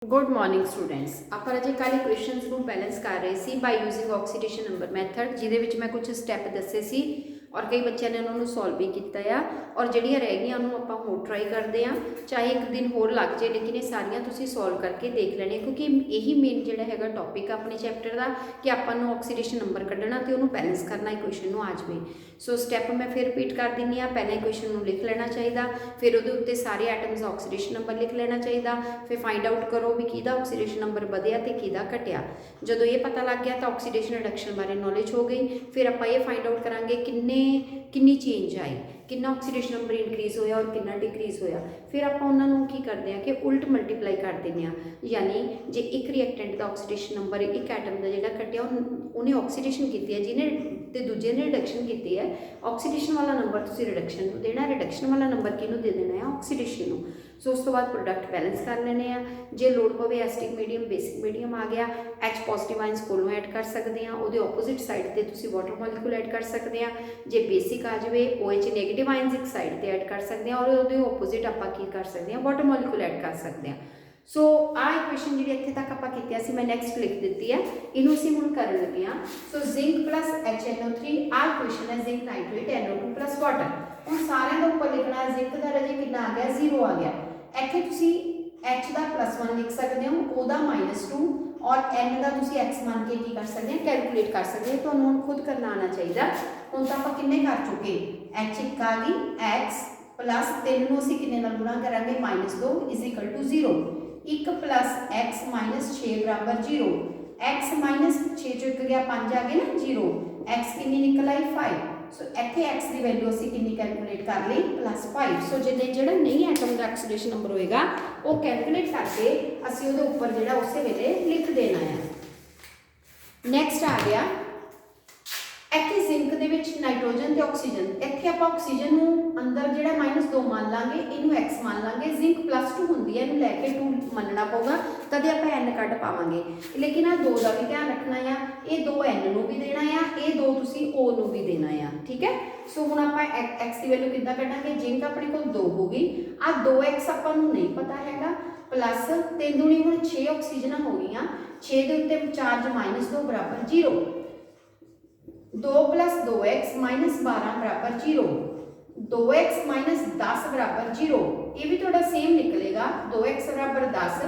Good morning students. आप अजे कल इक्वेशनस को बैलेंस कर रहे थे by using oxidation number method जिहदे मैं कुछ स्टैप दसे सी और कई बच्चों ने उन्होंने सॉल्व भी किया और जड़ियाँ रह गई उन्होंने आप होर ट्राई करते हैं, चाहे एक दिन होर लग जाए लेकिन ये सारियां तुसीं सॉल्व करके देख लेने क्योंकि यही मेन जोड़ा है टॉपिक अपने चैप्टर का कि आपको ऑक्सीडेशन नंबर कढ़ना तो उन्होंने बैलेंस करना इक्वेशन आ जाए। सो स्टैप मैं फिर रिपीट कर दी हाँ। पहले इक्वेशन लिख लेना चाहिए, फिर वो उत्ते सारे आइटम्स ऑक्सीडेशन नंबर लिख लेना चाहिए, फिर फाइंड आउट करो भी किहदा ऑक्सीडेशन नंबर वधिया तो किहदा घटिया। जो ये पता लग गया तो ऑक्सीडेशन रिडक्शन बारे नॉलेज हो गई। फिर आप ये फाइंड आउट करांगे किन्नी चेंज आई, कितना ऑक्सीडेशन नंबर इनक्रीज होया और कितना डिक्रीज होया। फिर आप उन्होंने की करते हैं कि उल्ट मल्टीप्लाई कर दें, यानी जे एक रिएक्टेंट का ऑक्सीडेशन नंबर एक एटम का जो घटिया उन्हें ऑक्सीडेशन की है जिन्हें तो दूजे ने रिडक्शन की है, ऑक्सीडेशन वाला नंबर तुम रिडक्शन को देना, रिडक्शन वाला नंबर किनू दे देना है ऑक्सीडेशन को। सो उस तो बाद प्रोडक्ट बैलेंस कर लेने जे लोड़ पवे एसिडिक मीडियम बेसिक मीडियम आ गया, एच पॉजिटिव आइंस कोलों ऐड कर सकते हैं, वो ऑपोजिट साइड पर तुम वाटर मॉलिक्यूल ऐड कर सकते हैं। जे बेसिक आ जाए ओ एच नैगेटिव आइंस एक साइड पर ऐड कर सकते हैं और वो ऑपोजिट आप कर सकते हैं वाटर मॉलिक्यूल ऐड कर सकते हैं। सो आ इक्वेशन जी इतने तक आप मैं नैक्सट लिख दी है, इनू असीं हुण करन लगे हाँ। सो जिंक प्लस HNO3 आ इक्वेशन है zinc nitrate NO2 plus water. हुण सारिਆਂ ਦੇ ਉੱਪਰ लिखना है जिंक का रजे कितना आ गया 0 आ गया। ਇੱਥੇ ਤੁਸੀਂ H का +1 लिख सकते हो, O का -2 और N का तुसीं X मान के की कर सकते हैं कैलकुलेट कर सकते हैं। तो खुद करना आना चाहिए। हुण तो आप किन्ने कर चुके H एक आ गई X प्लस 3 नूं असीं किन्ने नाल गुणा करांगे -2 = 0, 1 प्लस एक्स माइनस 6 बराबर 0, एक्स माइनस 6 चो 1 गया 5 आ गया ना 0, एक्स कितनी निकल आई 5। सो इत्थे एक्स की वैल्यू असीं कितनी कैलकुलेट कर ली +5। सो जो नहीं एटम का ऑक्सीडेशन नंबर होएगा वो कैलकुलेट करके असीं उहदे उपर जो उस वेले लिख देना है। नैक्सट आ गया इत्थे जिंक दे विच नाइट्रोजन ते ऑक्सीजन, इत्थे आपां ऑक्सीजन नूं अंदर जिहड़ा -2 मान लांगे, इनू x मान लांगे, जिंक +2 हुंदी है, इनू लैके 2 मनना पऊगा तदे आपां n कढ पावांगे। लेकिन आ 2 का भी ध्यान रखना है, ये 2 n नूं भी देना है, ये 2 तुसीं o नूं भी देना है, ठीक है। सो हुण आपां x की वैल्यू किद्दां कढांगे, जिंक अपने कोल 2 हो गई, आ 2x आपां नूं नहीं पता हैगा, प्लस 3 दूनी हुण 6 ऑक्सीजन हो गई, 6 दे उत्ते चार्ज -2 बराबर 0, 2 + 2x -12 बराबर 0, 2x - 10 बराबर 0, ये भी थोड़ा सेम निकलेगा, 2x बराबर 10,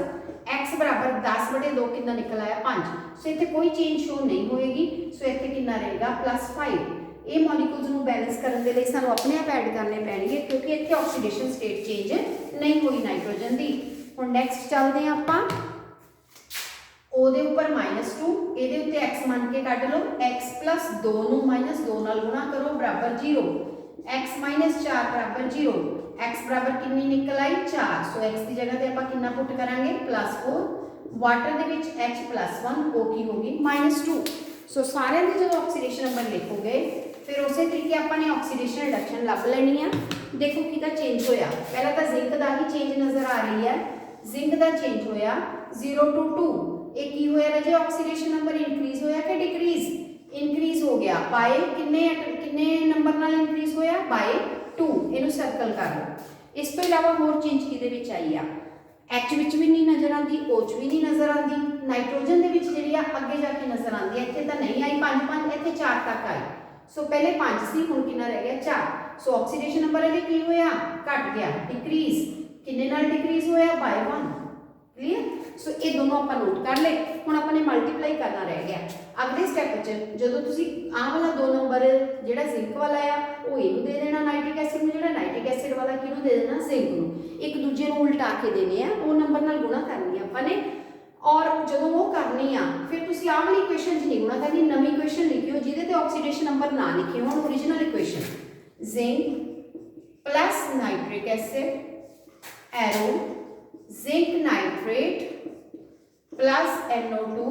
x बराबर 10/2 कितना निकल आया 5। सो इतने कोई चेंज शो नहीं होएगी। सो इतने कितना रहेगा +5। ये मॉलिक्यूल्स को बैलेंस करने के लिए सानू अपने आप ऐड करने पैणगे क्योंकि इतने ऑक्सीडेशन स्टेट चेंज नहीं हुई नाइट्रोजन की। हुण नैक्सट चलते हैं आपां ओदे उपर -2, ਇਹਦੇ ਉੱਤੇ x मान के ਕੱਢ लो, x + 2 ਨੂੰ -2 ਨਾਲ ਗੁਣਾ करो बराबर 0, x - 4 बराबर 0, x बराबर कितनी निकल आई 4। सो x की जगह पे ਆਪਾਂ कितना पुट करांगे +4, वाटर ਦੇ ਵਿੱਚ H +1 O की होगी -2। सो सारे ਦੇ ਜਦੋਂ ऑक्सीडेशन नंबर लिखोगे फिर उस तरीके आपने ऑक्सीडेशन रिडक्शन लभ लेनी है। देखो किदा चेंज होया, पहला तो जिंक का ही चेंज नज़र आ रही है, जिंक का चेंज होया 0 to 2, एक ही होया रजे ऑक्सीडेशन नंबर इंक्रीज होया कि डिक्रीज, इंक्रीज हो गया बाय किन्ने नंबर नाल इंक्रीज होया बाय 2। इनू सर्कल कर लो। इस तो इलावा होर चेंज किहदे विच आई आ, एच विच भी नहीं नज़र आती, ओ च भी नहीं नज़र आती, नाइट्रोजन दे विच जिहड़ी आ अगे जाके नज़र आती है, इत्थे तां नहीं आई 5 इत्थे 4 तक आई। सो पहले 5 सी हुण कितना रह गया 4। सो ऑक्सीडेशन नंबर इहदे की होया घट गया, डिक्रीज किन्ने नाल डिक्रीज होया बाय 1। क्लीयर। सो ये दोनों आप नोट कर ले। हुण आपने मल्टीप्लाई करना रह गया अगले स्टैप जो तुसीं आ वाला 2 नंबर जिहड़ा जिंक वाला आ वो इनू दे देना नाइट्रिक एसिड में, जिहड़ा नाइट्रिक एसिड वाला किनू दे देना जिंक नू, एक दूजे नू उल्टा के देने आ, वो नंबर नाल गुणा करनी है आपने। और जो वो करनी आ फिर तुसीं आ वाली इक्वेशन च नहीं गुणा करनी, नवी इक्वेशन लिखियो जिहदे ते ऑक्सीडेशन नंबर ना लिखे होण। Original equation zinc plus nitric acid arrow zinc nitrate plus NO2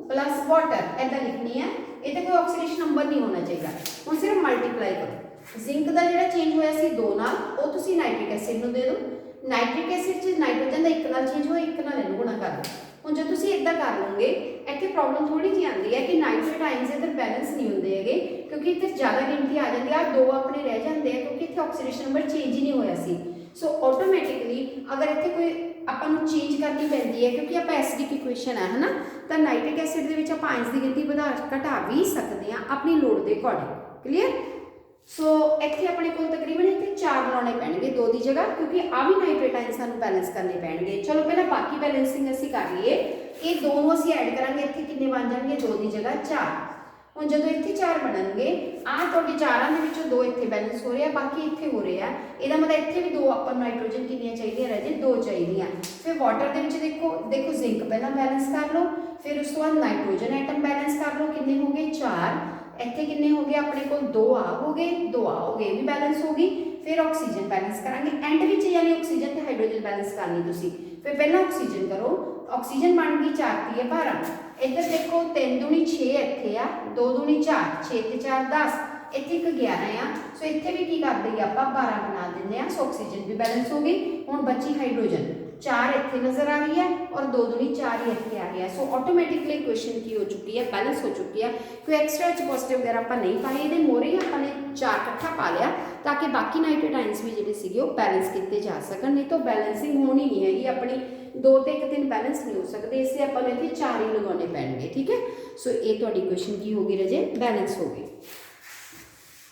plus water ऐसा लिखनी है, ये कोई ऑक्सीडेशन नंबर नहीं होना चाहिए। हम सिर्फ मल्टीप्लाई करो, जिंक का जो चेंज होया सी 2 नाल वो तुसीं नाइट्रिक एसिड नूं दे दो, नाइट्रिक एसिड च नाइट्रोजन का 1 नाल चेंज होया 1 नाल इनू गुणा कर दो। हुण जो तुसीं इदां कर लोगे इत्थे प्रॉब्लम थोड़ी जी आती है कि नाइट्रेट आइंस इधर बैलेंस नहीं होंदे हैगे क्योंकि इत्थे ज़्यादा गिनती आ जाती है, 2 अपने रह जाते हैं क्योंकि इत्थे ऑक्सीडेशन नंबर चेंज ही नहीं होया सी। सो ऑटोमैटिकली अगर इत्थे कोई ਆਪਾਂ ਨੂੰ ਚੇਂਜ ਕਰਨੀ ਪੈਂਦੀ ਹੈ क्योंकि ਆਪਾਂ ਐਸਿਡਿਕ ਇਕੁਏਸ਼ਨ ਹੈ ਨਾ, ਤਾਂ ਨਾਈਟ੍ਰਿਕ ਐਸਿਡ ਦੇ ਵਿੱਚ ਆਪਾਂ ਆਇਨਸ ਦੀ ਗਿਣਤੀ ਵਧਾ ਘਟਾ ਵੀ ਸਕਦੇ ਹਾਂ ਆਪਣੀ ਲੋੜ ਦੇ ਅਕੋਰਡਿੰਗ। ਕਲੀਅਰ। ਸੋ ਇੱਥੇ ਆਪਣੇ ਕੋਲ ਤਕਰੀਬਨ ਇੱਥੇ 4 ਲਾਉਣੇ ਪੈਣਗੇ 2 ਦੀ ਜਗ੍ਹਾ, ਕਿਉਂਕਿ ਆ ਵੀ ਨਾਈਟ੍ਰੇਟ ਆਇਨ ਸਾਨੂੰ ਬੈਲੈਂਸ ਕਰਨੇ ਪੈਣਗੇ। ਚਲੋ ਪਹਿਲਾਂ ਬਾਕੀ ਬੈਲੈਂਸਿੰਗ ਅਸੀਂ ਕਰ ਲਈਏ। ਇਹ ਦੋ ਨੂੰ ਅਸੀਂ ਐਡ ਕਰਾਂਗੇ, ਇੱਥੇ ਕਿੰਨੇ ਬਣ ਜਾਣਗੇ 2 ਦੀ ਜਗ੍ਹਾ 4। ਹੁਣ ਜਦੋਂ ਇੱਥੇ 4 ਬਣਨਗੇ, ਆਹ ਤੁਹਾਡੇ ਚਾਰਾਂ ਦੇ ਵਿੱਚੋਂ 2 ਇੱਥੇ ਬੈਲੈਂਸ ਹੋ ਰਹੇ ਆ, ਬਾਕੀ ਇੱਥੇ ਹੋ ਰਹੇ ਆ। ਇਹਦਾ ਮਤਲਬ ਇੱਥੇ ਵੀ 2 ਆਪਾਂ ਨੂੰ ਨਾਈਟ੍ਰੋਜਨ ਕਿੰਨੀਆਂ ਚਾਹੀਦੀਆਂ ਰਾਜੇ 2 ਚਾਹੀਦੀਆਂ। ਫਿਰ ਵਾਟਰ ਦੇ ਵਿੱਚ ਦੇਖੋ ਜ਼ਿੰਕ ਪਹਿਲਾਂ ਬੈਲੈਂਸ ਕਰ ਲਓ, ਫਿਰ ਉਸ ਤੋਂ ਬਾਅਦ ਨਾਈਟ੍ਰੋਜਨ ਐਟਮ ਬੈਲੈਂਸ ਕਰ ਲਓ, ਕਿੰਨੇ ਹੋ ਗਏ 4। ਇੱਥੇ ਕਿੰਨੇ ਹੋ ਗਏ ਆਪਣੇ ਕੋਲ 2 ਆ ਹੋ ਗਏ, 2 ਆ ਹੋ ਗਏ, ਵੀ ਬੈਲੈਂਸ ਹੋ ਗਈ। ਫਿਰ ਆਕਸੀਜਨ ਬੈਲੈਂਸ ਕਰਾਂਗੇ ਐਂਡ ਵਿੱਚ, ਯਾਨੀ ਆਕਸੀਜਨ ਤੇ ਹਾਈਡਰੋਜਨ ਬੈਲੈਂਸ ਕਰਨੀ ਤੁਸੀਂ। ਫਿਰ ਪਹਿਲਾਂ ਆਕਸੀਜਨ ਕਰੋ, ਆਕਸੀਜਨ ਬਣ ਗਈ 4 × 12। ਇੱਧਰ ਦੇਖੋ 3 दूनी 6 ਇੱਥੇ ਆ, 2 दूनी 4, 6 ਤੇ 4 10, ਇੱਥੇ ਇੱਕ 11 ਆ। ਸੋ ਇੱਥੇ ਵੀ ਕੀ ਕਰ ਦਈਏ ਆਪਾਂ 12 ਬਣਾ ਦਿੰਦੇ ਆ। ਸੋ ਆਕਸੀਜਨ ਵੀ ਬੈਲੈਂਸ ਹੋ ਗਈ। ਹੁਣ ਬਚੀ ਹਾਈਡਰੋਜਨ, 4 ਇੱਥੇ ਨਜ਼ਰ ਆ ਰਹੀ ਹੈ ਔਰ 2 दूनी 4 ਹੀ ਇੱਥੇ ਆ ਗਿਆ। ਸੋ ਆਟੋਮੈਟਿਕਲੀ ਇਕੁਏਸ਼ਨ ਕੀ ਹੋ ਚੁੱਕੀ ਹੈ, ਬੈਲੈਂਸ ਹੋ ਚੁੱਕੀ ਹੈ। ਕੋਈ ਐਕਸਟਰਾ ਚ ਪੋਜ਼ਿਟਿਵ ਵਗੈਰਾ ਆਪਾਂ ਨਹੀਂ ਪਾਏ, ਇਹਦੇ ਮੋਰੇ ਹੀ ਆਪਾਂ ਨੇ 4 ਇਕੱਠਾ ਪਾ ਲਿਆ ਤਾਂ ਕਿ ਬਾਕੀ ਨਾਈਟ੍ਰੇਟ ਆਇਨਸ ਵੀ ਜਿਹੜੇ ਸੀਗੇ ਉਹ ਬੈਲੈਂਸ ਕੀਤੇ ਜਾ ਸਕਣ। ਨਹੀਂ ਤਾਂ ਬੈਲੈਂਸਿੰਗ ਹੋਣੀ ਨਹੀਂ ਹੈਗੀ ਆਪਣੀ, 2 ਤੇ 1 3 ਬੈਲੈਂਸ ਨਹੀਂ ਹੋ ਸਕਦੇ, ਇਸੇ ਆਪਾਂ ਨੂੰ ਇੱਥੇ 4 ਹੀ ਲਗਾਉਣੇ ਪੈਣਗੇ। ਠੀਕ ਹੈ। ਸੋ ਇਹ ਤੁਹਾਡੀ ਇਕੁਏਸ਼ਨ ਕੀ ਹੋ ਗਈ ਰਾਜੇ, ਬੈਲੈਂਸ ਹੋ ਗਈ।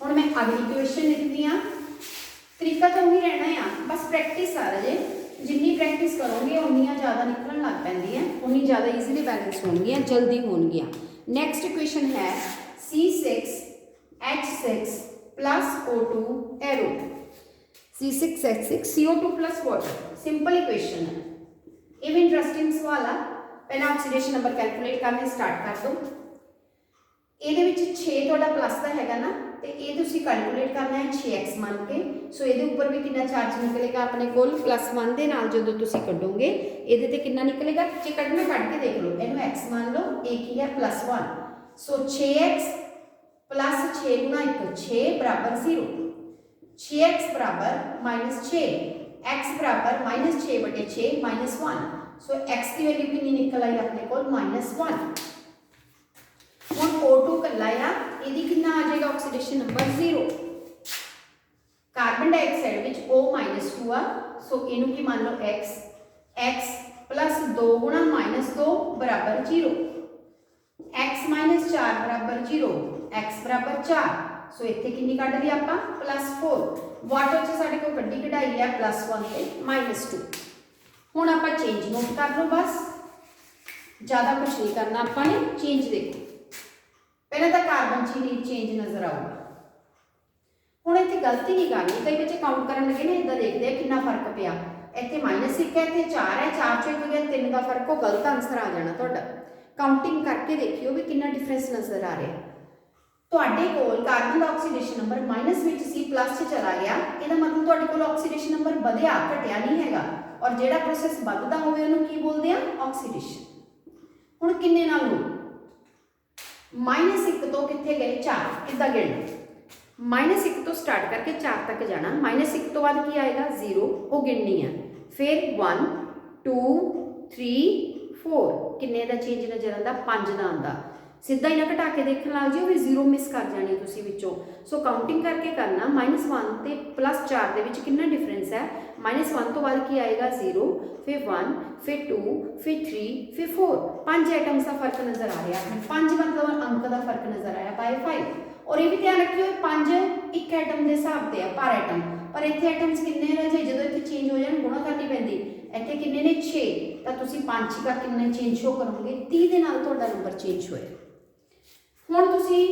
ਹੁਣ ਮੈਂ ਅਗਲੀ ਇਕੁਏਸ਼ਨ ਲਿਖਦੀ ਹਾਂ। ਤਰੀਕਾ ਤਾਂ ਉਹੀ ਰਹਿਣਾ ਆ, ਬਸ ਪ੍ਰੈਕਟਿਸ ਆ ਰਾਜੇ। ਜਿੰਨੀ ਪ੍ਰੈਕਟਿਸ ਕਰੋਗੇ ਉਨੀਆਂ ਜ਼ਿਆਦਾ ਨਿਕਲਣ ਲੱਗ ਪੈਂਦੀਆਂ, ਉਨੀ ਜ਼ਿਆਦਾ ਈਜ਼ੀਲੀ ਬੈਲੈਂਸ ਹੋਣਗੀਆਂ, ਜਲਦੀ ਹੋਣਗੀਆਂ। ਨੈਕਸਟ ਇਕੁਏਸ਼ਨ ਹੈ C6H6 + O2 arrow. C6H6 CO2 + water, simple equation है। ये भी इंटरेस्टिंग सवाल है। पहला ऑक्सीडेशन नंबर कैलकुलेट करने स्टार्ट कर दो। ਇਹਦੇ ਵਿੱਚ 6 ਤੁਹਾਡਾ ਪਲੱਸ ਦਾ ਹੈਗਾ ਨਾ, ਤੇ ਇਹ ਤੁਸੀਂ ਕੈਲਕੂਲੇਟ ਕਰਨਾ ਹੈ 6x ਮੰਨ ਕੇ। ਸੋ ਇਹਦੇ ਉੱਪਰ ਵੀ ਕਿੰਨਾ ਚਾਰਜ ਨਿਕਲੇਗਾ ਆਪਣੇ ਕੋਲ, +1 ਦੇ ਨਾਲ ਜਦੋਂ ਤੁਸੀਂ ਕੱਢੋਗੇ ਇਹਦੇ ਤੇ ਕਿੰਨਾ ਨਿਕਲੇਗਾ। ਜੇ ਕੱਢਣਾ ਕੱਢ ਕੇ ਦੇਖ ਲਓ, ਇਹਨੂੰ x ਮੰਨ ਲਓ, ਇਹ ਕੀ ਹੈ +1। ਸੋ 6x + 6 × 1 6 = 0, 6x = -6, x = -6/6 -1। सो x की वैल्यू कितनी निकल आई अपने को -1। ਹੁਣ O2 ਕੱਲਾ ਆ, ਇਹਦੀ ਕਿੰਨਾ ਆ ਜਾਏਗਾ ਆਕਸੀਡੇਸ਼ਨ ਨੰਬਰ 0। ਕਾਰਬਨ ਡਾਈਆਕਸਾਈਡ ਵਿੱਚ O -2 ਆ, ਸੋ ਇਹਨੂੰ ਕੀ ਮੰਨ ਲਓ x, x + 2 × -2 = 0, x - 4 = 0, x = 4। ਸੋ ਇੱਥੇ ਕਿੰਨੀ ਕੱਢ ਲਈ ਆਪਾਂ +4। ਵਾਟਰ 'ਚ ਸਾਡੇ ਕੋਲ ਕੱਢੀ ਕਢਾਈ ਹੈ +1 ਤੇ -2। ਹੁਣ ਆਪਾਂ ਚੇਂਜ ਨੋਟ ਕਰ ਲਓ, ਬਸ ਜ਼ਿਆਦਾ ਕੁਝ ਨਹੀਂ ਕਰਨਾ ਆਪਾਂ ਨੇ। ਚੇਂਜ ਦੇਖੋ, ਪਹਿਲਾਂ ਤਾਂ ਕਾਰਬਨ 'ਚ ਹੀ ਚੇਂਜ ਨਜ਼ਰ ਆਊਗਾ। ਹੁਣ ਇੱਥੇ ਗਲਤੀ ਨਹੀਂ ਕਰਨੀ, ਕਈ ਬੱਚੇ ਕਾਊਂਟ ਕਰਨ ਲੱਗੇ ਨਾ ਇਦਾਂ ਦੇਖਦੇ ਆ ਕਿੰਨਾ ਫਰਕ ਪਿਆ। ਇੱਥੇ -1 ਹੈ, ਇੱਥੇ 4 ਹੈ, 4 ਚੋਂ 1 ਗਿਆ 3 ਦਾ ਫਰਕ, ਉਹ ਗਲਤ ਆਨਸਰ ਆ ਜਾਣਾ ਤੁਹਾਡਾ। ਕਾਊਂਟਿੰਗ ਕਰਕੇ ਦੇਖਿਓ ਵੀ ਕਿੰਨਾ ਡਿਫਰੈਂਸ ਨਜ਼ਰ ਆ ਰਿਹਾ। ਤੁਹਾਡੇ ਕੋਲ ਕਾਰਬਨ ਦਾ ਆਕਸੀਡੇਸ਼ਨ ਨੰਬਰ ਮਾਈਨਸ ਵਿੱਚ ਸੀ, ਪਲੱਸ 'ਚ ਚਲਾ ਗਿਆ, ਇਹਦਾ ਮਤਲਬ ਤੁਹਾਡੇ ਕੋਲ ਆਕਸੀਡੇਸ਼ਨ ਨੰਬਰ ਵਧਿਆ ਘਟਿਆ ਨਹੀਂ ਹੈਗਾ। ਔਰ ਜਿਹੜਾ ਪ੍ਰੋਸੈਸ ਵੱਧਦਾ ਹੋਵੇ ਉਹਨੂੰ ਕੀ ਬੋਲਦੇ ਆ, ਆਕਸੀਡੇਸ਼ਨ। ਹੁਣ ਕਿੰਨੇ ਨਾਲ ਹੋ, -1 ਤੋਂ ਕਿੱਥੇ ਗਏ 4, ਕਿੱਦਾਂ ਗਿਣਨਾ। -1 ਤੋਂ ਸਟਾਰਟ ਕਰਕੇ 4 ਤੱਕ ਜਾਣਾ। -1 ਤੋਂ ਬਾਅਦ ਕੀ ਆਏਗਾ 0, ਉਹ ਗਿਣਨੀ ਆ। ਫਿਰ 1 2 3 4, ਕਿੰਨੇ ਦਾ ਚੇਂਜ ਨਜ਼ਰ ਆਉਂਦਾ, 5 ਦਾ ਆਉਂਦਾ। ਸਿੱਧਾ ਹੀ ਨਾ ਘਟਾ ਕੇ ਦੇਖਣ ਲੱਗ ਜਿਓ ਵੀ 0 ਮਿਸ ਕਰ ਜਾਣੀ ਤੁਸੀਂ ਵਿੱਚੋਂ। ਸੋ ਕਾਊਂਟਿੰਗ ਕਰਕੇ ਕਰਨਾ। -1 ਤੇ +4 ਦੇ ਵਿੱਚ ਕਿੰਨਾ ਡਿਫਰੈਂਸ ਹੈ। -1 ਤੋਂ ਬਾਅਦ ਕੀ ਆਏਗਾ 0, ਫਿਰ 1, ਫਿਰ 2, ਫਿਰ 3, ਫਿਰ 4। 5 ਆਈਟਮਸ ਦਾ ਫਰਕ ਨਜ਼ਰ ਆ ਰਿਹਾ ਹੈ। 5 मतलब अंक का फर्क नजर आया बाय 5। और ये भी ध्यान रखियो 5 एक आइटम के हिसाब से है पर आइटम, पर इतने आइटम्स कितने रह जाए जो इतने चेंज हो जाए गुणा करनी पैंदी। इतने कितने ने 6, तो तुम 5 का कितने चेंज शो करोगे 30 के नाल तुहाडा नंबर चेंज होए। हुण तुसीं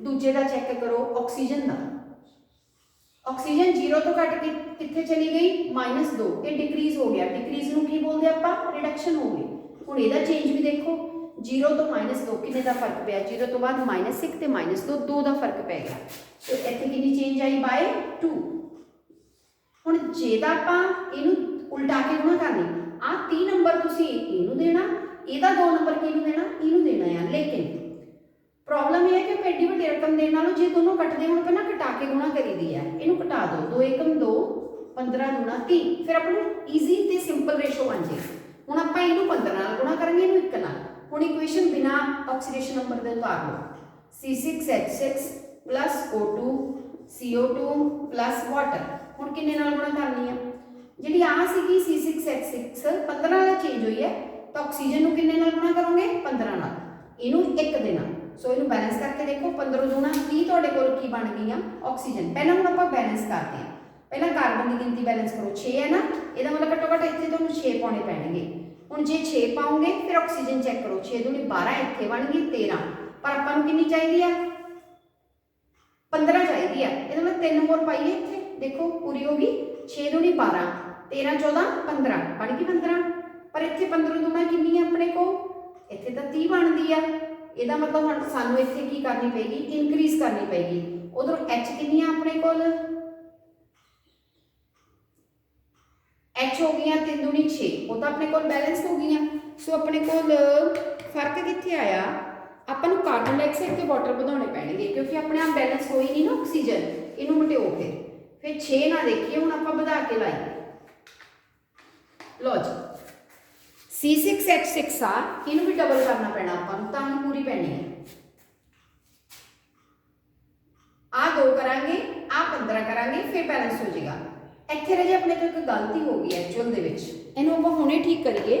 दूजे का चैक करो ऑक्सीजन का। ऑक्सीजन 0 तो घट के कितने चली गई -2, ये डिक्रीज हो गया। डिक्रीज नूं की बोलते आपां, रिडक्शन हो गई। हुण इहदा चेंज भी देखो 0 तो -2 कितने का फर्क पिया, 0 तो बाद -1 ते -2 2 का फर्क पै गया। तो इत्थे कितनी चेंज आई बाय 2। हुण जे तां आपां इहनूं उल्टा के गुणा करनी, आ 30 नंबर तुसीं इहनूं देना, इहदा 2 नंबर किहनूं देना, इहनूं देना है। लेकिन प्रॉब्लम यह है कि एड्डी वड्डी रकम देने नालों जे दोनों कटदे होण पहलां घटा के गुणा करी दी है। इहनूं घटा दो, 2 एकम 2, 15 दूना 30, फिर अपने ईजी ते सिंपल रेशो बन जाए। हुण आपां इहनूं 15 नाल गुणा करांगे, इहनूं 1 नाल। हुण इक्वेशन बिना ऑक्सीडेशन नंबर दे उतार लो, C6H6 + O2 CO2 + वाटर। हुण किन्ने नाल गुणा करनी है, ਜਿਹੜੀ ਆ ਸੀਗੀ C6H6 15 ਨਾਲ ਚੇਂਜ ਹੋਈ ਹੈ ਤਾਂ ਆਕਸੀਜਨ ਨੂੰ ਕਿੰਨੇ ਨਾਲ ਗੁਣਾ ਕਰੋਗੇ 15 ਨਾਲ, ਇਹਨੂੰ 1 ਦੇ ਨਾਲ। ਸੋ ਇਹਨੂੰ ਬੈਲੈਂਸ ਕਰਕੇ ਦੇਖੋ 15 ਦੂਣਾ 30 ਤੁਹਾਡੇ ਕੋਲ ਕੀ ਬਣ ਗਈ ਆ ਆਕਸੀਜਨ। ਪਹਿਲਾਂ ਹੁਣ ਆਪਾਂ ਬੈਲੈਂਸ ਕਰਦੇ ਹਾਂ। ਪਹਿਲਾਂ ਕਾਰਬਨ ਦੀ ਗਿਣਤੀ ਬੈਲੈਂਸ ਕਰੋ 6 ਹੈ ਨਾ, ਇਹਦਾ ਮਤਲਬ ਘੱਟੋ ਘੱਟ ਇੱਥੇ ਤੁਹਾਨੂੰ 6 ਪਾਉਣੇ ਪੈਣਗੇ। ਹੁਣ ਜੇ 6 ਪਾਉਂਗੇ ਫਿਰ ਆਕਸੀਜਨ ਚੈੱਕ ਕਰੋ 6 ਦੂਣੀ 12 ਇੱਥੇ ਬਣ ਗਈ 13, ਪਰ ਆਪਾਂ ਨੂੰ ਕਿੰਨੀ ਚਾਹੀਦੀ ਆ 15 ਚਾਹੀਦੀ ਆ। ਇਹਦਾ ਮਤਲਬ 3 ਹੋਰ ਪਾਈਏ ਇੱਥੇ, ਦੇਖੋ ਪੂਰੀ ਹੋ ਗਈ 6 ਦੂਣੀ 12 13 14 15 ਬਣ ਗਈ 15, ਪਰ ਇੱਥੇ 15 ਦੂਣਾ ਕਿੰਨੀ ਆ ਆਪਣੇ ਕੋਲ, ਇੱਥੇ ਤਾਂ 30 ਬਣਦੀ ਆ। ਇਹਦਾ ਮਤਲਬ ਹੁਣ ਸਾਨੂੰ ਇੱਥੇ ਕੀ ਕਰਨੀ ਪਏਗੀ ਇਨਕਰੀਜ਼ ਕਰਨੀ ਪਏਗੀ। ਉਧਰੋਂ H ਕਿੰਨੀ ਆ ਆਪਣੇ ਕੋਲ H ਹੋ ਗਈਆਂ 3 ਦੂਣੀ 6, ਉਹ ਤਾਂ ਆਪਣੇ ਕੋਲ ਬੈਲੈਂਸ ਹੋ ਗਈਆਂ। ਸੋ ਆਪਣੇ ਕੋਲ ਫਰਕ ਕਿੱਥੇ ਆਇਆ, ਆਪਾਂ ਨੂੰ ਕਾਰਬਨ ਡਾਈਆਕਸਾਈਡ ਤੇ ਵਾਟਰ ਵਧਾਉਣੇ ਪੈਣਗੇ ਕਿਉਂਕਿ ਆਪਣੇ ਆਪ ਬੈਲੈਂਸ ਹੋਈ ਨਹੀਂ ਨਾ ਆਕਸੀਜਨ, ਇਹਨੂੰ ਮਟਿਓ ਫਿਰ 6 ਨਾ ਦੇਖੀਏ, ਹੁਣ ਆਪਾਂ ਵਧਾ ਕੇ ਲਾਈਏ। ਲਓ ਜੀ C6H6 ਆ, ਇਹਨੂੰ ਵੀ ਡਬਲ ਕਰਨਾ ਪੈਣਾ ਆਪਾਂ ਨੂੰ ਤਾਂ ਹੀ ਪੂਰੀ ਪੈਣੀ ਹੈ। ਆ 2 ਕਰਾਂਗੇ ਆ 15 ਕਰਾਂਗੇ ਫਿਰ ਬੈਲੈਂਸ ਹੋ ਜਾਏਗਾ। ਇੱਥੇ ਰਾਜੇ ਆਪਣੇ ਤੋਂ ਇੱਕ ਗਲਤੀ ਹੋ ਗਈ ਐਕਚੁਅਲ ਦੇ ਵਿੱਚ, ਇਹਨੂੰ ਆਪਾਂ ਹੁਣੇ ਠੀਕ ਕਰੀਏ।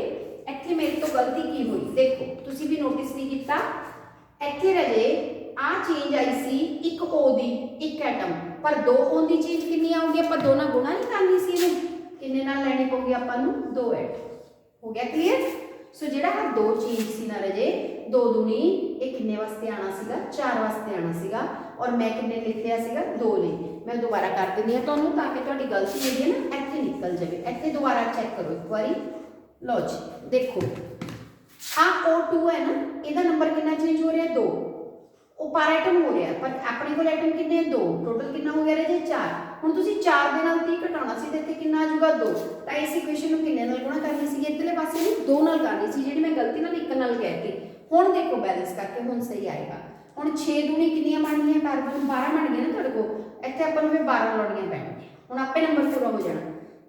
ਇੱਥੇ ਮੇਰੇ ਤੋਂ ਗਲਤੀ ਕੀ ਹੋਈ ਦੇਖੋ, ਤੁਸੀਂ ਵੀ ਨੋਟਿਸ ਨਹੀਂ ਕੀਤਾ। ਇੱਥੇ ਰਾਜੇ ਆ ਚੇਂਜ ਆਈ ਸੀ ਇੱਕ O ਦੀ ਇੱਕ ਐਟਮ, ਪਰ 2 O ਦੀ ਚੇਂਜ ਕਿੰਨੀ ਆਊਗੀ, ਆਪਾਂ 2 ਨਾਲ ਗੁਣਾ ਨਹੀਂ ਕਰਨੀ ਸੀ, ਇਹਨੂੰ ਕਿੰਨੇ ਨਾਲ ਲੈਣੀ ਪਊਗੀ ਆਪਾਂ ਨੂੰ 2 ਐਟਮ। ਹੋ ਗਿਆ ਕਲੀਅਰ। ਸੋ ਜਿਹੜਾ ਆ 2 ਚੇਂਜ ਸੀ ਨਾ ਰਾਜੇ 2 ਦੂਣੀ ਇਹ ਕਿੰਨੇ ਵਾਸਤੇ ਆਣਾ ਸੀਗਾ 4 ਵਾਸਤੇ ਆਣਾ ਸੀਗਾ, ਔਰ ਮੈਂ ਕਿੰਨੇ ਲਿਖ ਲਿਆ ਸੀਗਾ 2 ਲਈ। ਮੈਂ ਦੁਬਾਰਾ ਕਰ ਦਿੰਦੀ ਹਾਂ ਤੁਹਾਨੂੰ ਤਾਂ ਕਿ ਤੁਹਾਡੀ ਗਲਤੀ ਜਿਹੜੀ ਹੈ ਨਾ ਇੱਥੇ ਨਿਕਲ ਜਾਵੇ। ਇੱਥੇ ਦੁਬਾਰਾ ਚੈੱਕ ਕਰੋ ਇੱਕ ਵਾਰੀ। ਲਓ ਜੀ ਦੇਖੋ ਆ O2 ਹੈ ਨਾ, ਇਹਦਾ ਨੰਬਰ ਕਿੰਨਾ ਚੇਂਜ ਹੋ ਰਿਹਾ 2, ਉਹ ਪਰ ਐਟਮ ਹੋ ਰਿਹਾ, ਪਰ ਆਪਣੇ ਕੋਲ ਐਟਮ ਕਿੰਨੇ 2, ਟੋਟਲ ਕਿੰਨਾ ਹੋ ਗਿਆ ਰਾਜੇ 4। ਹੁਣ ਤੁਸੀਂ 4 ਦੇ ਨਾਲ 30 ਘਟਾਉਣਾ ਸੀ ਤੇ ਇੱਥੇ ਕਿੰਨਾ ਆ ਜਾਊਗਾ 2, ਤਾਂ ਇਸ ਇਕੁਏਸ਼ਨ ਨੂੰ ਕਿੰਨੇ ਨਾਲ ਗੁਣਾ ਕਰਨੀ ਸੀ, ਇੱਧਰਲੇ ਪਾਸੇ ਨੂੰ 2 ਨਾਲ ਕਰਨੀ ਸੀ, ਜਿਹੜੀ ਮੈਂ ਗਲਤੀ ਨਾਲ 1 ਨਾਲ ਕਹਿਤੀ। ਹੁਣ ਦੇਖੋ ਬੈਲੈਂਸ ਕਰਕੇ ਹੁਣ ਸਹੀ ਆਏਗਾ। ਹੁਣ 6 ਦੂਣੀ ਕਿੰਨੀਆਂ ਬਣ ਗਈਆਂ ਕਾਰਬਨ 12 ਬਣ ਗਈਆਂ ਨਾ ਤੁਹਾਡੇ ਕੋਲ, ਇੱਥੇ ਆਪਾਂ ਨੂੰ ਫਿਰ 12 ਲਾਉਣੀਆਂ ਪੈਣਗੀਆਂ। ਹੁਣ ਆਪੇ ਨੰਬਰ ਪੂਰਾ ਹੋ ਜਾਣਾ।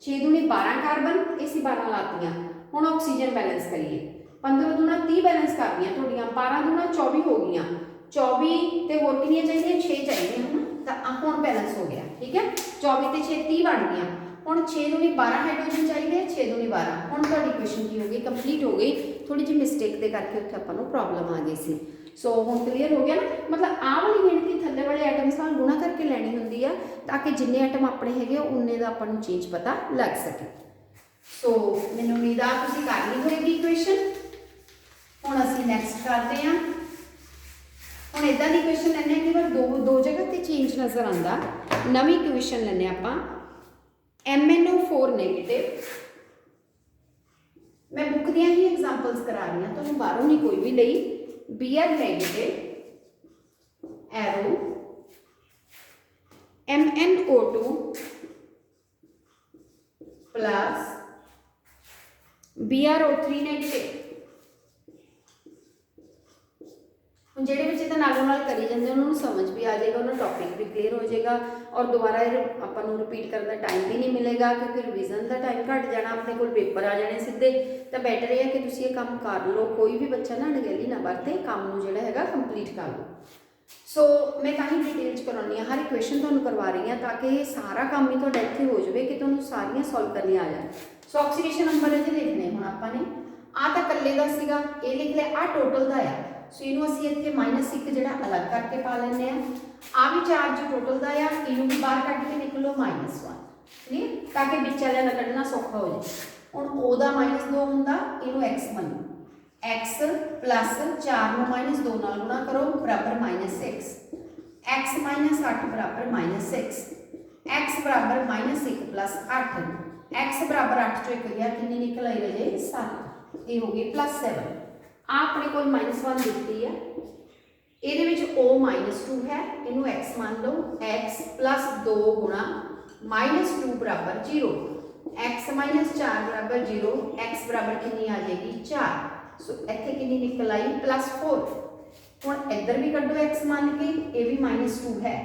6 ਦੂਣੀ 12 ਕਾਰਬਨ, ਇਸੇ 12 ਲਾਤੀਆਂ। ਹੁਣ ਆਕਸੀਜਨ ਬੈਲੈਂਸ ਕਰੀਏ, 15 ਦੂਣਾ 30 ਬੈਲੈਂਸ ਕਰਨੀਆਂ ਤੁਹਾਡੀਆਂ, 12 ਦੂਣਾ 24 ਹੋ ਗਈਆਂ, 24 ਤੇ ਹੋਰ ਕਿੰਨੀਆਂ ਚਾਹੀਦੀਆਂ 6 ਚਾਹੀਦੀਆਂ ਹਨ, ਤਾਂ ਹੁਣ ਬੈਲੈਂਸ ਹੋ ਗਿਆ। ਠੀਕ ਹੈ 24 ਤੇ 6 30 ਬਣ ਗਈਆਂ। ਹੁਣ 6 ਦੂਣੀ 12 ਹਾਈਡਰੋਜਨ ਚਾਹੀਦੇ, 6 ਦੂਣੀ 12। ਹੁਣ ਤੁਹਾਡੀ ਇਕੁਏਸ਼ਨ ਕੀ ਹੋ ਗਈ ਕੰਪਲੀਟ ਹੋ ਗਈ। ਥੋੜੀ ਜਿਹੀ ਮਿਸਟੇਕ ਦੇ ਕਰਕੇ ਉੱਥੇ ਆਪਾਂ ਨੂੰ ਪ੍ਰੋਬਲਮ ਆ ਗਈ ਸੀ। ਸੋ ਹੁਣ ਕਲੀਅਰ ਹੋ ਗਿਆ ਨਾ, ਮਤਲਬ ਆਹ ਵਾਲੀ ਗਿਣਤੀ ਥੱਲੇ ਵਾਲੇ ਐਟਮਸ ਨਾਲ ਗੁਣਾ ਕਰਕੇ ਲੈਣੀ ਹੁੰਦੀ ਆ ਤਾਂ ਕਿ ਜਿੰਨੇ ਐਟਮ ਆਪਣੇ ਹੈਗੇ ਉਨੇ ਦਾ ਆਪਾਂ ਨੂੰ ਚੇਂਜ ਪਤਾ ਲੱਗ ਸਕੇ। ਸੋ ਮੈਨੂੰ ਉਮੀਦ ਆ ਤੁਸੀਂ ਕਰ ਲਈ ਹੋਏਗੀ ਇਕੁਏਸ਼ਨ। ਹੁਣ ਅਸੀਂ ਨੈਕਸਟ ਕਰਦੇ ਹਾਂ। ਹੁਣ ਇਦਾਂ ਦੀ ਇਕੁਏਸ਼ਨ ਲੈਣੇ ਕਿ ਵਾਰ ਦੋ ਜਗ੍ਹਾ ਤੇ ਚੇਂਜ ਨਜ਼ਰ ਆਉਂਦਾ। ਨਵੀਂ ਇਕੁਏਸ਼ਨ ਲੈਣੇ ਆਪਾਂ MnO4 ਨੈਗੇਟਿਵ। मैं बुक दियां ही एग्जांपल्स करा रही हूं, तो बाहरों नहीं कोई भी लई। Br negative arrow MnO2 plus BrO3 negative. ਹੁਣ ਜਿਹੜੇ ਬੱਚੇ ਤਾਂ ਨਾਲੋਂ ਨਾਲ ਕਰੀ ਜਾਂਦੇ ਉਹਨਾਂ ਨੂੰ ਸਮਝ ਵੀ ਆ ਜਾਏਗਾ, ਉਹਨਾਂ ਟੌਪਿਕ ਵੀ ਕਲੀਅਰ ਹੋ ਜਾਏਗਾ ਔਰ ਦੁਬਾਰਾ ਇਹ ਆਪਾਂ ਨੂੰ ਰਿਪੀਟ ਕਰਨ ਦਾ ਟਾਈਮ ਵੀ ਨਹੀਂ ਮਿਲੇਗਾ ਕਿਉਂਕਿ ਰਿਵੀਜ਼ਨ ਦਾ ਟਾਈਮ ਘੱਟ ਜਾਣਾ, ਆਪਣੇ ਕੋਲ ਪੇਪਰ ਆ ਜਾਣੇ ਸਿੱਧੇ। ਤਾਂ ਬੈਟਰ ਇਹ ਹੈ ਕਿ ਤੁਸੀਂ ਇਹ ਕੰਮ ਕਰ ਲਓ, ਕੋਈ ਵੀ ਬੱਚਾ ਨਾ ਅਣਗਹਿਲੀ ਨਾ ਵਰਤੇ, ਕੰਮ ਨੂੰ ਜਿਹੜਾ ਹੈਗਾ ਕੰਪਲੀਟ ਕਰ ਲਓ। ਸੋ ਮੈਂ ਤਾਂ ਹੀ ਡਿਟੇਲ 'ਚ ਕਰਾਉਣੀ ਆ, ਹਰ ਇਕੁਏਸ਼ਨ ਤੁਹਾਨੂੰ ਕਰਵਾ ਰਹੀ ਹਾਂ ਤਾਂ ਕਿ ਇਹ ਸਾਰਾ ਕੰਮ ਹੀ ਤੁਹਾਡਾ ਇੱਥੇ ਹੋ ਜਾਵੇ ਕਿ ਤੁਹਾਨੂੰ ਸਾਰੀਆਂ ਸੋਲਵ ਕਰਨੀਆਂ ਆ ਜਾਣ। ਸੋ ਆਕਸੀਡੇਸ਼ਨ ਨੰਬਰ ਇਹਦੇ ਲਿਖਣੇ ਹੁਣ ਆਪਾਂ ਨੇ, ਆਹ ਤਾਂ ਇਕੱਲੇ ਦਾ ਸੀਗਾ, ਇਹ ਲਿਖ ਲਿਆ, ਆਹ ਟੋਟਲ ਦਾ ਆ। ਸੋ ਇਹਨੂੰ ਅਸੀਂ ਇੱਥੇ -1 ਜਿਹੜਾ ਅਲੱਗ ਕਰਕੇ ਪਾ ਲੈਂਦੇ ਆ। ਆ ਵੀ ਚਾਰਜ ਟੋਟਲ ਦਾ ਆ, ਇਹਨੂੰ ਵੀ ਬਾਹਰ ਕੱਢ ਕੇ ਨਿਕਲੋ -1 ਠੀਕ, ਤਾਂ ਕਿ ਵਿੱਚ ਵਾਲਿਆਂ ਦਾ ਕੱਢਣਾ ਸੌਖਾ ਹੋ ਜਾਏ। ਹੁਣ ਉਹਦਾ -2 ਹੁੰਦਾ, ਇਹਨੂੰ x ਮੰਨੋ, x ਪਲੱਸ 4 ਨੂੰ -2 ਨਾਲ ਗੁਣਾ ਕਰੋ ਬਰਾਬਰ -6, x -8 ਬਰਾਬਰ -6, x ਬਰਾਬਰ -1 ਪਲੱਸ 8, x ਬਰਾਬਰ 8 ਚੋਂ 1 ਗਿਆ, ਕਿੰਨੀ ਨਿਕਲ ਆਈ ਰਾਜੇ 7, ਇਹ ਹੋ ਗਈ +7। ਆ ਆਪਣੇ ਕੋਲ -1 ਦਿੱਤੀ ਹੈ, ਇਹਦੇ ਵਿੱਚ O -2 ਹੈ, ਇਹਨੂੰ x ਮੰਨ ਲਓ, x ਪਲੱਸ 2 ਗੁਣਾ -2 ਬਰਾਬਰ 0, x -4 ਬਰਾਬਰ 0, x ਬਰਾਬਰ ਕਿੰਨੀ ਆ ਜਾਏਗੀ 4। ਸੋ ਇੱਥੇ ਕਿੰਨੀ ਨਿਕਲ ਆਈ +4। ਹੁਣ ਇੱਧਰ ਵੀ ਕੱਢੋ x ਮੰਨ ਕੇ, ਇਹ ਵੀ -2 ਹੈ,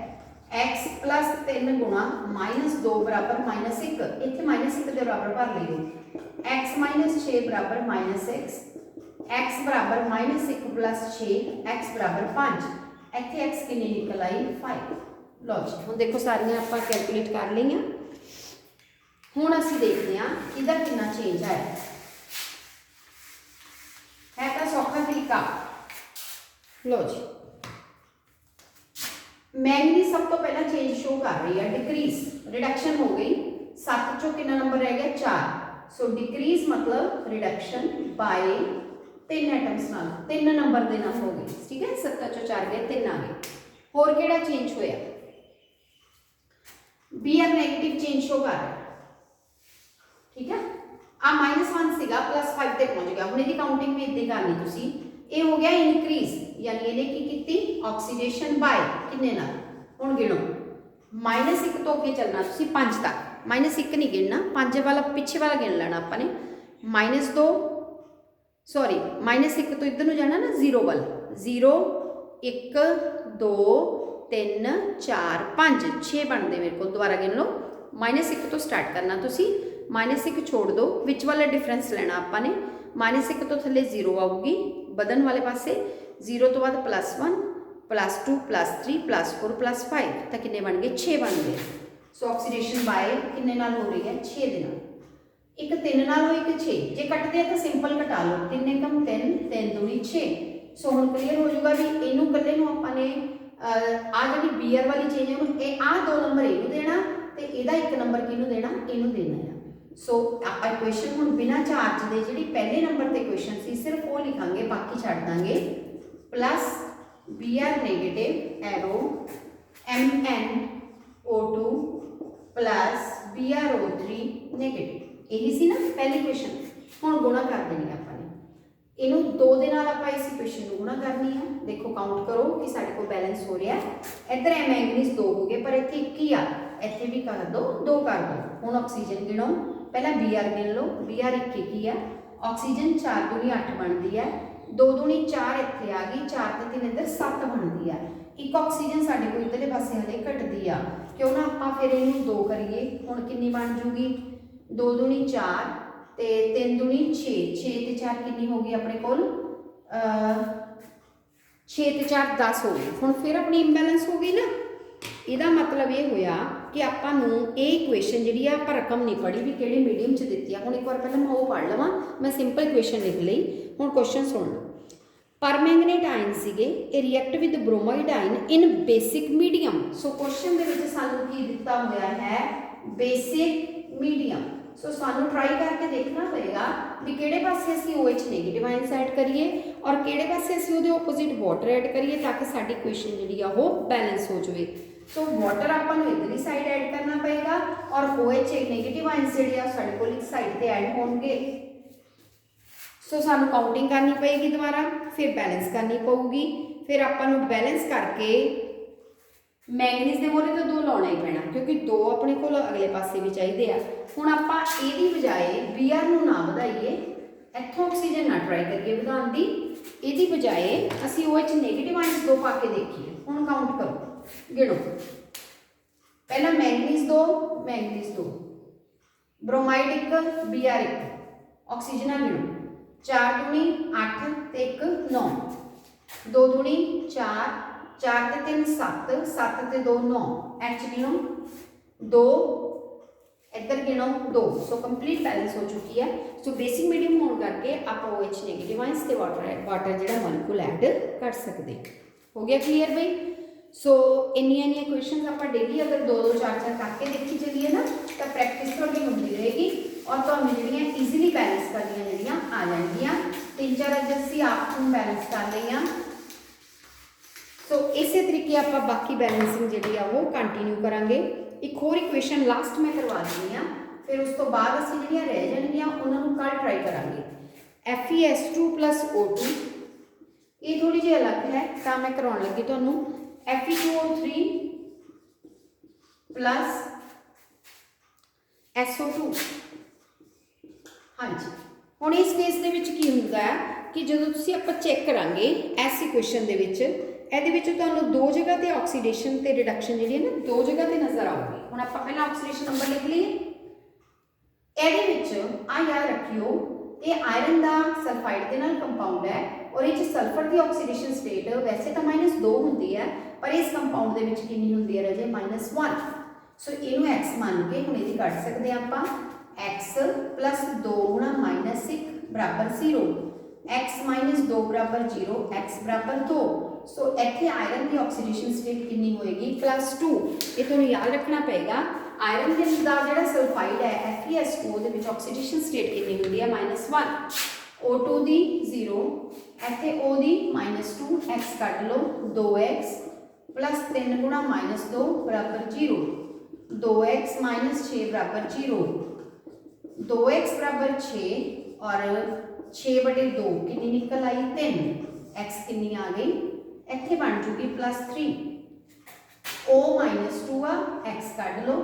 x ਪਲੱਸ 3 ਗੁਣਾ -2 ਬਰਾਬਰ -1, ਇੱਥੇ -1 ਦੇ ਬਰਾਬਰ ਭਰ ਲਈਓ, x -6 ਬਰਾਬਰ -6, x बराबर -1 प्लस 6, x बराबर 5, ਇੱਥੇ x ਕਿੰਨੀ ਨਿਕਲ ਆਈ 5। ਲਓ ਜੀ ਹੁਣ ਦੇਖੋ ਸਾਰੀਆਂ ਆਪਾਂ ਕੈਲਕੂਲੇਟ ਕਰ ਲਈਆਂ। ਹੁਣ ਅਸੀਂ ਦੇਖਦੇ ਹਾਂ ਇਹਦਾ ਕਿੰਨਾ ਚੇਂਜ ਆਇਆ है। तो सौखा तरीका लो जी, मैंगनीज सब तो पहला चेंज शो कर रही है, डिक्रीज रिडक्शन हो गई। 7 चो कितना नंबर रह गया 4, सो डिक्रीज मतलब रिडक्शन बाय 3 एटम्स नाल 3 नंबर दे नाल हो गई। ठीक है, 7 चो 4 गए 3 आ गए। होर केड़ा चेंज होया, B R negative change show कर रहा है। ठीक है, आ -1 सीगा +5 ते पहुंच गया। हुण इहदी काउंटिंग भी इदां करनी तुसीं। ये हो गया इनक्रीज, यानी इहने की कीती ऑक्सीडेशन बाय किन्ने नाल, हुण गिणो -1 तो अगे चलना तुसीं 5 तक। -1 नहीं गिनना, 5 वाला पिछे वाला गिन लेना आपां ने। -2 सॉरी -1 तो इधर नूं जाना ना 0 वाल, 0 1 2 3 4 5 6 बनते मेरे को। दोबारा गिन लो, -1 तो स्टार्ट करना तुसीं। -1 छोड़ दो, विच वाला डिफरेंस लेना आपां ने। -1 तो थले 0 आऊगी बदन वाले पासे, 0 तो बाद +1 +2 +3 +4 +5 तो कितने बन गए 6 बन गए। सो ऑक्सीडेशन बाय कितने नाल हो रही है 6 दे नाल। एक 3 नाल हो, एक 6। जे कटते हैं तो सिंपल कटा लो, 3 एकम 3 3 दूनी 6। सो हुण क्लीयर हो जाऊगा भी इनू कल्ले नूं आपां ने आ जिहड़ी बीआर वाली चेंज है उहनूं आ 2 नंबर इनू देना ते इहदा 1 नंबर किहनूं देना, इनू देना है। सो आप इक्वेशन हुण बिना चार्ज दे जिहड़ी पहले नंबर ते इक्वेशन सी सिर्फ वो लिखांगे, बाकी छड्ड दांगे। Plus B R negative arrow MnO2 plus BrO3 negative, यही सी ना पहली इक्वेशन। हुण गुणा कर देनी आपां ने, इनू 2 दे नाल आपां इस इक्वेशन नूं गुणा करनी है। देखो काउंट करो कि साडे कोल बैलेंस हो रहा है। इधर मैंगनीज 2 हो गए, पर इत्थे 1 ही आ, इत्थे भी कर दो 2 कर दो। हुण ऑक्सीजन गिणो, पहला Br गिन लो, Br 1 ही है। ऑक्सीजन 4 दूनी 8 बनती है, 2 दूनी 4 इत्थे आ गई, 4 ते 3 इधर 7 बनती है। एक ऑक्सीजन साडे कोल इधरले पासे हले घटदी आ, क्यों ना आपां फिर इहनूं 2 करिए। हुण कितनी बन जूगी 2 दूनी 4 ते 3 दूनी 6, 6 ते 4 कितनी हो गई अपने कोल 6 ते 4 10 हो गई। हुण फिर अपनी इंबैलेंस हो गई ना। ਇਹਦਾ मतलब ये होया कि आपां नूं ये इक्वेशन जिहड़ी आ आपां रकम नहीं पढ़ी भी किहड़े मीडियम च दित्ती आ। हुण एक बार पहले मैं वो पढ़ लवां, मैं सिंपल इक्वेशन लिख लई। हुण क्वेश्चन सुण लो, परमैंगनेट आयन सीगे ये react with bromide ion in basic medium. So question दे विच सानूं की दित्ता होया है बेसिक मीडियम। सो सानूं ट्राई करके देखना पड़ेगा भी किहड़े पासे असीं OH नेगेटिव आयनस ऐड करिए और किहड़े पासे असीं उहदे ओपोजिट वाटर ऐड करिए ताकि साडी इक्वेशन जिहड़ी आ वो बैलेंस हो जाए। सो वाटर आपां नूं इधरली साइड ऐड करना पएगा और OH नेगेटिव आयनस जिहड़े आ साडे कोल इस साइड ते ऐड होणगे। सो सानूं काउंटिंग करनी पएगी दोबारा, फिर बैलेंस करनी पऊगी। फिर आपां नूं बैलेंस करके मैंगनीज के मोहरे तो 2 लाना ही पैना क्योंकि 2 अपने को अगले पासे भी चाहिए आ। हुण आपां इहदी बजाए Br नूं ना वधाइए, इत्थों ऑक्सीजन ना ट्राई करिए वधाउण दी, इहदी बजाए असीं OH नेगेटिव आयनस 2 पा के देखिए। हुण काउंट करो, गिणो, पहला मैंगनीज 2 ब्रोमाइड 1 Br 1 ऑक्सीजन गिणो, 4 दूनी 8 ते 1 9, 2 दूनी 4 4 ते 3 7 7 ते 2 9, H गिणो 2 इधर गिणो 2। सो कंप्लीट बैलेंस हो चुकी है। सो बेसिक मीडियम होने करके आप OH नेगेटिव आयनस ते वाटर जिहड़ा मॉलिक्यूल ऐड कर सकते। हो गया क्लीयर भाई। सो इन्नियां क्वेश्चन आप डेली अगर 2-2 4-4 करके देखी चलिए ना तो प्रैक्टिस थोड़ी होती रहेगी और तुहानूं जिहड़ियां ईजीली बैलेंस करनियां जिहड़ियां आ जाएंगियां। 3-4 अज असीं आप बैलेंस कर लईआं। सो इस तरीके आप बाकी बैलेंसिंग जी वो कंटिन्यू करांगे। एक होर इक्वेशन लास्ट मैं करवा दी हाँ, फिर उस तो बाद असीं जिहड़ियां रह जाणगियां उन्हां नूं कल ट्राई करांगे। FeS2 + O2 ये थोड़ी जी अलग है तो मैं करवाउण लगी तुहानूं Fe2O3 + SO2। हाँ जी, हुण इस केस दे विच की हुंदा है कि जदों तुसीं आपां चैक करांगे इस इक्वेशन दे विच ਇਹਦੇ ਵਿੱਚ ਤੁਹਾਨੂੰ 2 जगह ਤੇ ਆਕਸੀਡੇਸ਼ਨ ਤੇ ਰਿਡਕਸ਼ਨ ਜਿਹੜੀ ਹੈ ਨਾ 2 जगह ਤੇ ਨਜ਼ਰ ਆਊਗੀ। ਹੁਣ ਆਪਾਂ ਪਹਿਲਾਂ ਆਕਸੀਡੇਸ਼ਨ ਨੰਬਰ ਲਿਖ ਲਈਏ। ਇਹਦੇ ਵਿੱਚ ਆ ਯਾਦ ਰੱਖਿਓ ਇਹ ਆਇਰਨ ਦਾ ਸਲਫਾਈਡ ਦੇ ਨਾਲ ਕੰਪਾਊਂਡ ਹੈ ਔਰ ਇਹ ਚ ਸਲਫਰ ਦੀ ਆਕਸੀਡੇਸ਼ਨ ਸਟੇਟ ਵੈਸੇ ਤਾਂ -2 ਹੁੰਦੀ ਹੈ ਪਰ ਇਸ ਕੰਪਾਊਂਡ ਦੇ ਵਿੱਚ ਕਿੰਨੀ ਹੁੰਦੀ ਹੈ ਰਾਜੇ -1। सो इनू x मान के हुण इहदी कढ सकदे हां आपां x प्लस 2 गुणा माइनस 1 बराबर 0 x माइनस 2 बराबर 0 x बराबर 2 सो इत्थे आयरन की ऑक्सीडेशन स्टेट कितनी होएगी +2 ये तुहानूं याद रखना पेगा आयरन के दा जिहड़ा सल्फाइड है FeSO दे विच ऑक्सीडेशन स्टेट कितनी हुंदी है -1 O2 दी 0 इत्थे O दी -2 x कट लो 2x प्लस 3 गुणा -2 बराबर 0 2x माइनस 6 बराबर 0 2x बराबर 6 और 6/2 कितनी निकल आई 3 x कितनी आ गई इत्थे बन जूगी +3 O -2 आ x कट लो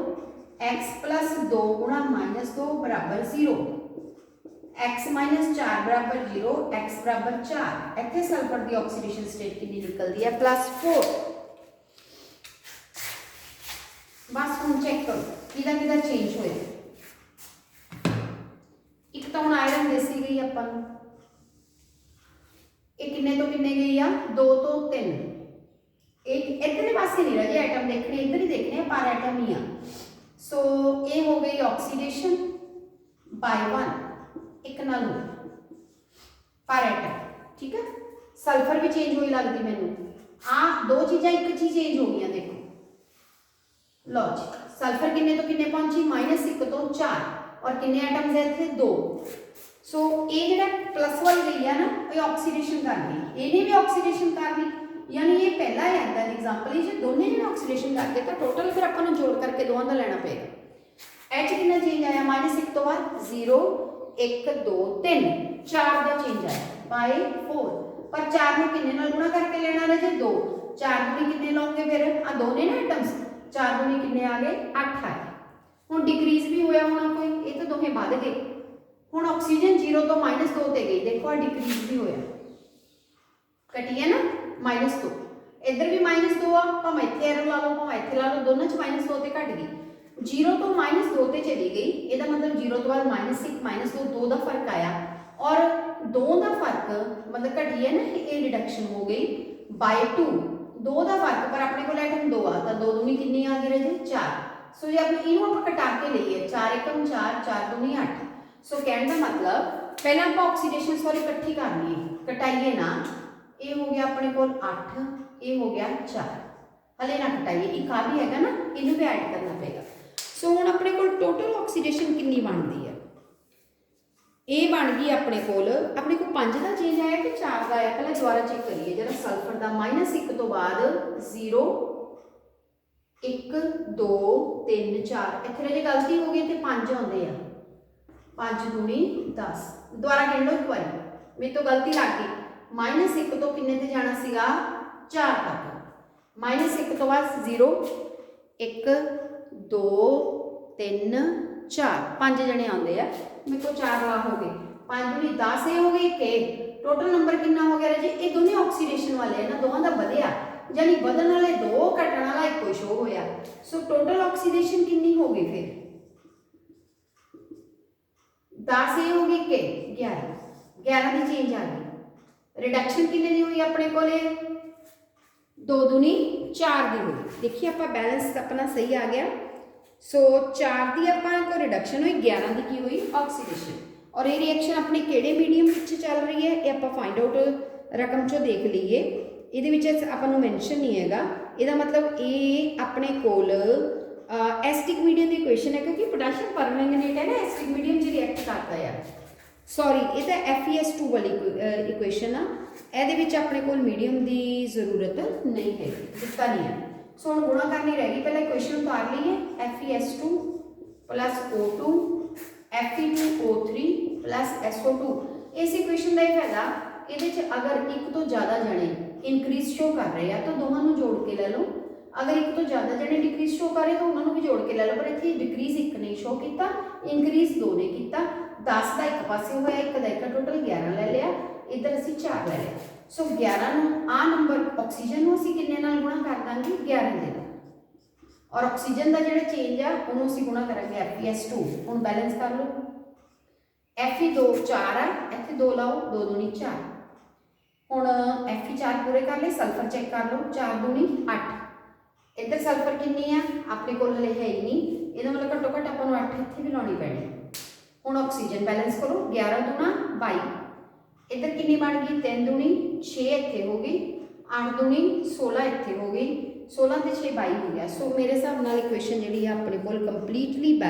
x प्लस 2 गुणा -2 बराबर 0 x माइनस 4 बराबर 0 x बराबर 4 इत्थे सल्फर की ऑक्सीडेशन स्टेट कितनी निकलती है +4 बस हम चेक करो किदा किदा चेंज होया एक तो हम आयरन दसी गई अपन एक किन्ने तो किन्ने गई आ 2 तो 3 एक इधरले पासे नहीं रहे एटम देखने इधर ही देखने पर एटम ही आ सो ये हो गई ऑक्सीडेशन बाय 1 एक नाल पर एटम ठीक है सल्फर भी चेंज हुई लगती मैनू आ दो चीज़ां एक चीज चेंज हो गई देखो लो जी सल्फर किन्ने तो किन्ने पहुंची -1 तो 4 और किन्ने एटम्स है इत्थे 2 सो ये जिहड़ा प्लस वाली गई है ना ये ऑक्सीडेशन कर गई इहने भी ऑक्सीडेशन कर ली यानी ये पहला है इदां दी एग्जांपल है जे दोने जिहड़े ऑक्सीडेशन करके तो टोटल फिर आपां नूं जोड़ करके दोवां दा लेना पेगा एच कितना चेंज आया -1 तो बाद 0 1 2 3 4 का चेंज आया बाय 4 पर 4 में कितने नाल गुणा करके लेना है जे 2 4 दूनी कितने लाओगे फिर आ दो ने ना आइटम्स 4 दूनी कितने आ गए 8 आए हुण डिक्रीज भी होया होना कोई ये तो दोहे बढ़ गए हुण ऑक्सीजन 0 तो -2 ते गई देखो आ डिक्रीज भी होया घटी है ना -2 इधर भी -2 आ भावें इत्थे एरो ला लो भावें इत्थे ला लो दोनों च -2 ते घट गई 0 तो -2 ते चली गई ਇਹਦਾ मतलब 0 तो बाद -1 -2 2 ਦਾ फर्क आया और 2 ਦਾ फर्क मतलब घटी है ना ये रिडक्शन हो गई बाय 2 2 ਦਾ फर्क पर अपने को एटम 2 आ तो 2 दूनी कितनी आ गई रहे 4 सो जे अपने इनू आप कटा के लिए 4 एकम 4 4 दूनी 8 सो कहने का मतलब पहले आप ऑक्सीडेशन सॉरी इकट्ठी कर लिए कटाइए ना ये हो गया अपने को 8 ये हो गया 4 हले ना कटाइए एक आ भी है ना इनू भी ऐड करना पेगा सो हुण अपने को टोटल ऑक्सीडेशन कितनी बनती है ये बन गई अपने को 5 का चेंज आया कि 4 का आया पहले दोबारा चेक करिए जरा सल्फर का -1 तो बाद 0 1 2 3 4 इतने जो गलती हो गई तो 5 आते हैं 5 दूनी 10 दोबारा गिन लो एक बार मेरे तो गलती लग गई -1 तो किन्ने ते जाना सीगा 4 तक -1 तो बाद 0 1 2 3 4 5 जने आते हैं मेरे को 4 ला हो गए 5 दूनी 10 ये हो गई के टोटल नंबर कितना हो गया जी ये दोनों ऑक्सीडेशन वाले है ना दोवां दा बढ़िया यानी बदन वाले 2 घटन वाला एक शो होया सो टोटल ऑक्सीडेशन कितनी हो गई फिर 10 ये हो गई के 11 की चेंज आ गई रिडक्शन कितने की हुई अपने को 2 दूनी 4 की हुई देखिए आप बैलेंस अपना सही आ गया सो 4 की आपको रिडक्शन हुई 11 की हुई ऑक्सीडेशन और ये रिएक्शन अपने केड़े मीडियम पिछे चल रही है ये आप फाइंड आउट रकम चो देख लीए ये आपको मैंशन नहीं है यदा मतलब ये अपने कोल एसिटिक मीडियम की इक्वेशन है क्योंकि पोटेशियम परमैंगनेट है ना एसिटिक मीडियम च रिएक्ट करता है सॉरी ये तो FeS2 वाली इक्वेशन आ ये अपने को मीडियम की जरूरत नहीं है दिता नहीं है सो हम गुणा करनी रह गई पहले इक्वेशन उतार लीए FeS2 plus O2 Fe2O3 plus SO2 इस इक्वेशन का यह फायदा ये अगर एक तो ज़्यादा जने इनक्रीज शो कर रहे हैं तो दोनों जोड़ के ले लो अगर एक तो ज़्यादा जने डिक्रीज शो कर रहे तो उन्होंने भी जोड़ के ले लो पर इतनी डिक्रीज एक नहीं शो किया इनक्रीज 2 ने किया 10 का एक पासे होया एक का एक टोटल 11 ले लिया इधर असी 4 ले लिया सो 11 आ नंबर ऑक्सीजन को असी किन्ने नाल गुणा कर देंगे 11 दे और ऑक्सीजन का जो चेंज है उन्होंने असी गुणा करेंगे FeS2 हम बैलेंस कर लो Fe2 4 है इतने 2 लाओ 2 दूनी 4 हुण Fe4 पूरे कर ले सल्फर चेक कर लो 4 दूनी 8 ਇੱਧਰ ਸਲਫਰ ਕਿੰਨੀ ਆ ਆਪਣੇ ਕੋਲ ਹਲੇ ਹੈ ਹੀ ਨਹੀਂ, ਇਹਦਾ ਮਤਲਬ ਘੱਟੋ ਘੱਟ ਆਪਾਂ ਨੂੰ 8 ਇੱਥੇ ਵੀ ਲਾਉਣੀ ਪੈਣੀ। ਹੁਣ ਆਕਸੀਜਨ ਬੈਲੈਂਸ ਕਰੋ, 11 ਦੂਣਾ 22, ਇੱਧਰ ਕਿੰਨੀ ਬਣ ਗਈ 3 ਦੂਣੀ 6 ਇੱਥੇ ਹੋ ਗਈ, 8 ਦੂਣੀ 16 ਇੱਥੇ ਹੋ ਗਈ, 16 ਤੇ 6 22 ਹੋ ਗਿਆ। ਸੋ ਮੇਰੇ ਹਿਸਾਬ ਨਾਲ ਇਕੁਏਸ਼ਨ ਜਿਹੜੀ ਆ ਆਪਣੇ ਕੋਲ ਕੰਪਲੀਟਲੀ ਬੈਲੈਂਸ